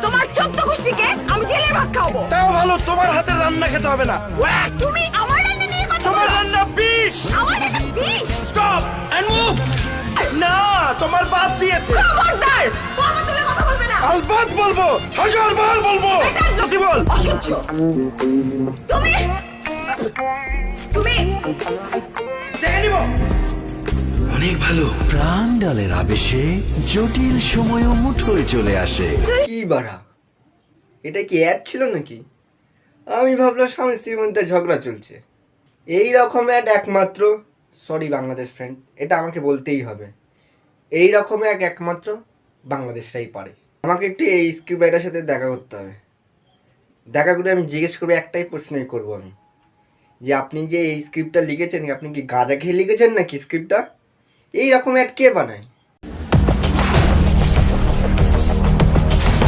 তোমার 14 গোষ্ঠীকে আমি জেলের ভাত খাওয়াবো। তাও ভালো, তোমার হাতের রান্না খেতে হবে না। তুমি আমার রান্না নিয়ে কথা তোমার বলো। রান্না বিষ। আমার রান্না বিষ। Stop and move. না, তোমার বাপ দিয়েছে। খবরদার, বাবা তুলে কথা বলবে না। আলবাত বলবো, হাজারবার বলবো। বেশি বল। অসহ্য। তুমি তুমি দেখে নিব। অনেক ভালো। প্রাণ ডালের আবেশে জটিল সময়ও মুঠোয় চলে আসে। কি বাড়া, এটা কি অ্যাড ছিল নাকি? আমি ভাবলাম স্বামী স্ত্রীর মধ্যে ঝগড়া চলছে। এই রকম অ্যাড একমাত্র, সরি বাংলাদেশ ফ্রেন্ড, এটা আমাকে বলতেই হবে, এই রকম একমাত্র বাংলাদেশটাই পারে। আমাকে একটু এই স্ক্রিপ্ট রাইটারের সাথে দেখা করতে হবে। দেখা করে আমি জিজ্ঞেস করবো, একটাই প্রশ্নই করবো আমি, যে আপনি যে এই স্ক্রিপ্টটা লিখেছেন, আপনি কি গাঁজা খেয়ে লিখেছেন নাকি স্ক্রিপ্টটা? এই রকম অ্যাড কে বানায়?